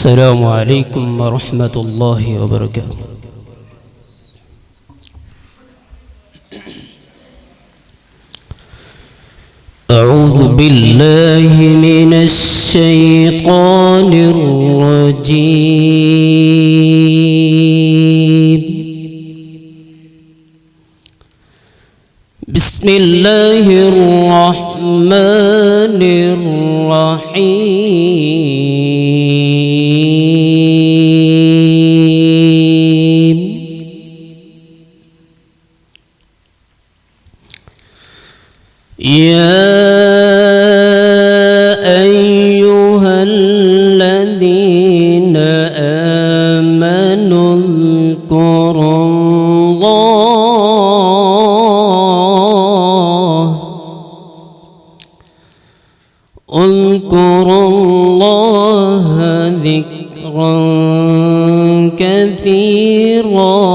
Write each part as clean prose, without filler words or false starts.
السلام عليكم ورحمة الله وبركاته. أعوذ بالله من الشيطان الرجيم. بسم الله الرحمن الرحيم. يا أيها الذين آمنوا اذكروا الله ذكرا كثيرا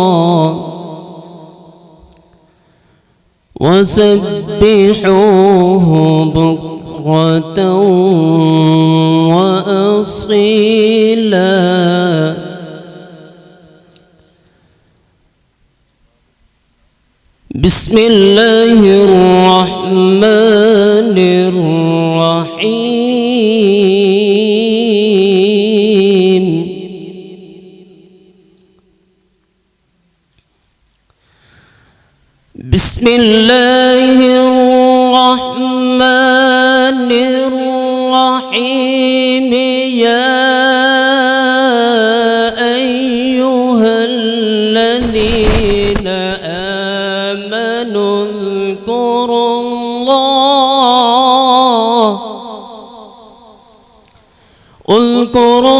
وسبحوه بكرة وأصيلا. بسم الله الرحمن الرحيم. بسم الله الرحمن الرحيم. يا أيها الذين آمنوا اذكروا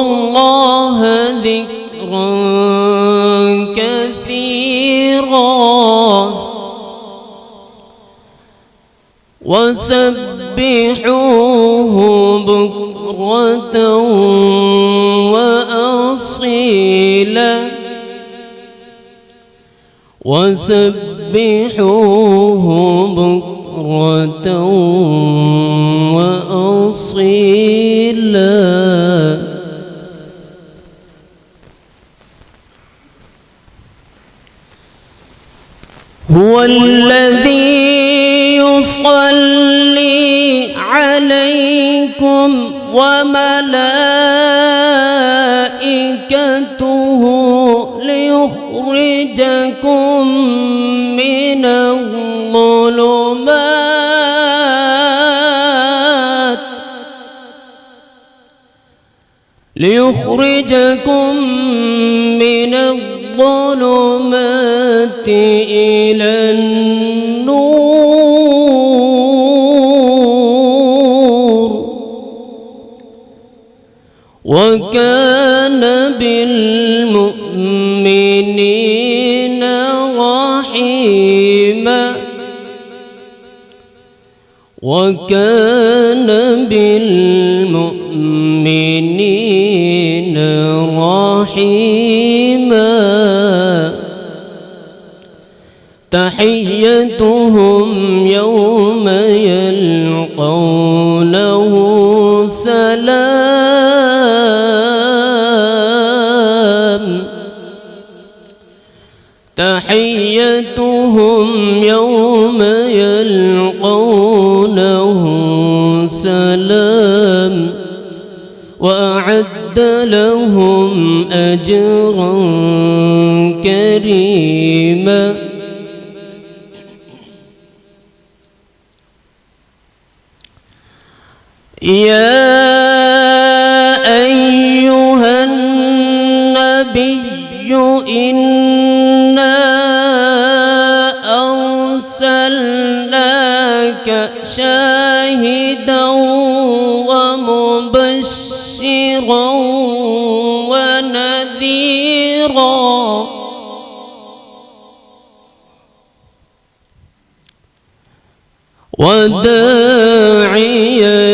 الله ذكرا كثيرا وسبحوه بكرة وأصيلا. وسبحوه بكرة وأصيلا. هو الذي يصلي عليكم وملائكته ليخرجكم من الظلمات إلى النور وكان بالمؤمنين رحيما. وكان بالمؤمنين رحيما. تحيتهم يوم يلقونه سلام. تحيتهم يوم يلقونه سلام. وأعد لهم أجرا كريما. يا أيها النبي إنا أرسلناك شاهدا ومبشرا ونذيرا وداعيا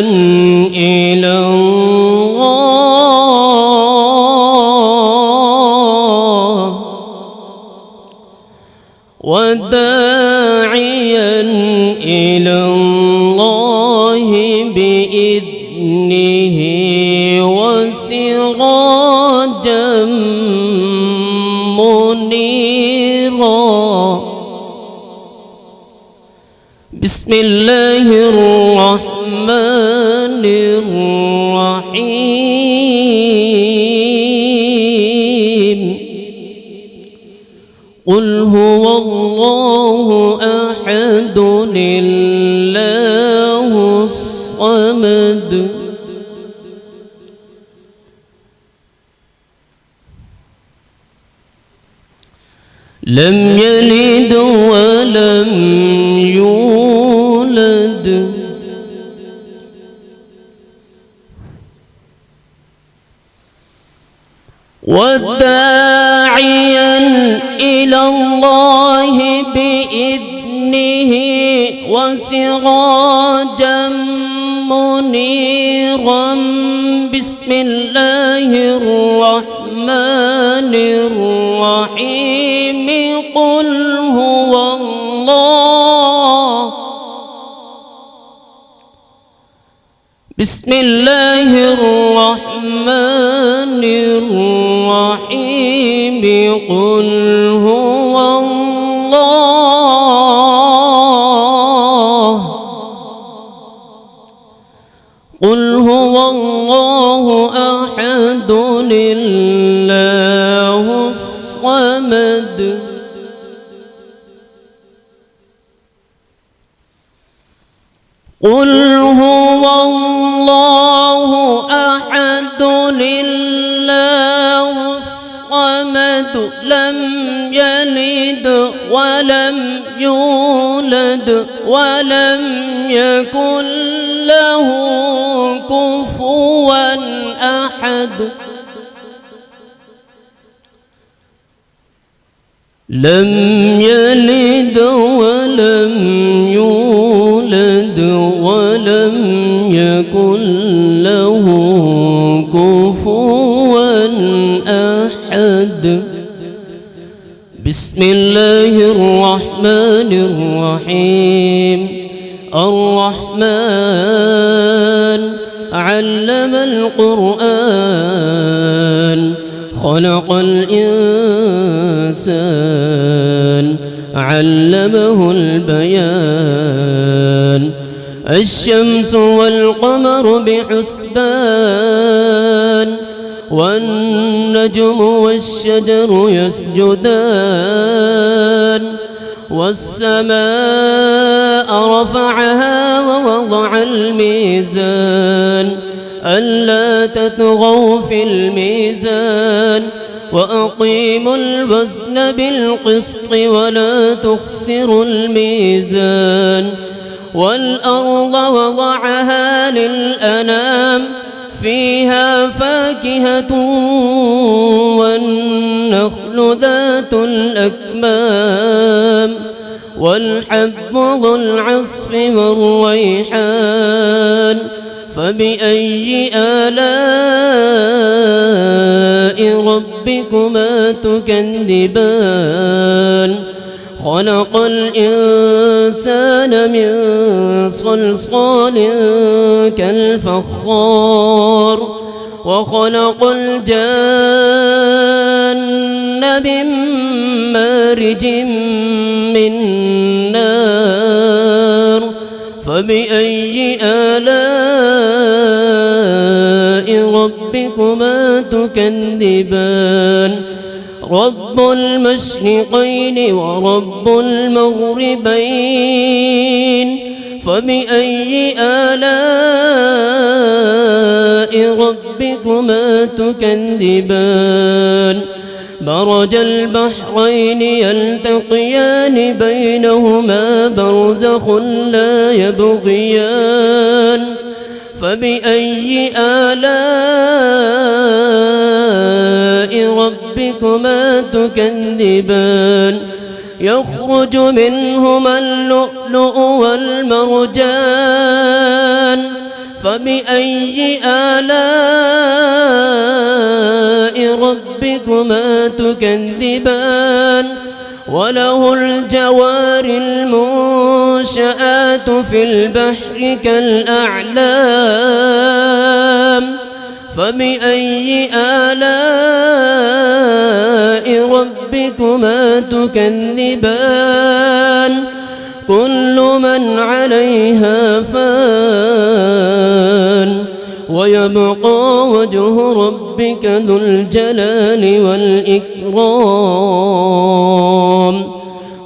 إلى الله وداعيا إلى الله بإذنه وسراجا بسم الله الرحمن الرحيم قل هو الله أحد الله الصمد لم يلد ولم يولد وداعيا إلى الله بإذنه وسراجا منيرا بسم الله الرحمن الرحيم قل هو الله بسم الله الرحمن الرحيم قل هو الله قل هو الله أحد الله الصمد قل هو الله أحد الله الصمد لم يلد ولم يولد ولم يكن له كفوا أحد لم يلد ولم يولد ولم يكن له كفوا أحد بسم الله الرحمن الرحيم الرحمن علم القرآن خلق الإنسان علمه البيان الشمس والقمر بحسبان والنجم والشجر يسجدان والسماء رفعها ووضع الميزان ألا تطغوا في الميزان وأقيموا الوزن بالقسط ولا تخسروا الميزان والأرض وضعها للأنام فيها فاكهة والنخل ذات الأكمام والحب ذو العصف والريحان فبأي آلاء ربكما تكذبان خلق الإنسان من صلصال كالفخار وخلق الجان من مارج من نار فبأي آلاء ربكما تكذبان رب المشرقين ورب المغربين فبأي آلاء ربكما تكذبان مرج البحرين يلتقيان بينهما برزخ لا يبغيان فبأي آلاء ربكما تكذبان يخرج منهما اللؤلؤ والمرجان فبأي آلاء ربكما تكذبان وله الجوار المنشآت في البحر كالأعلام فبأي آلاء ربكما تكذبان كل من عليها فان ويبقى وجه ربك ذو الجلال والإكرام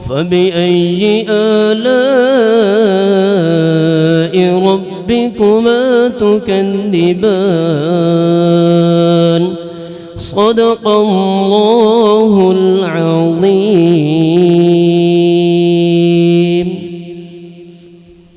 فبأي آلاء ربكما تكذبان صدق الله العظيم.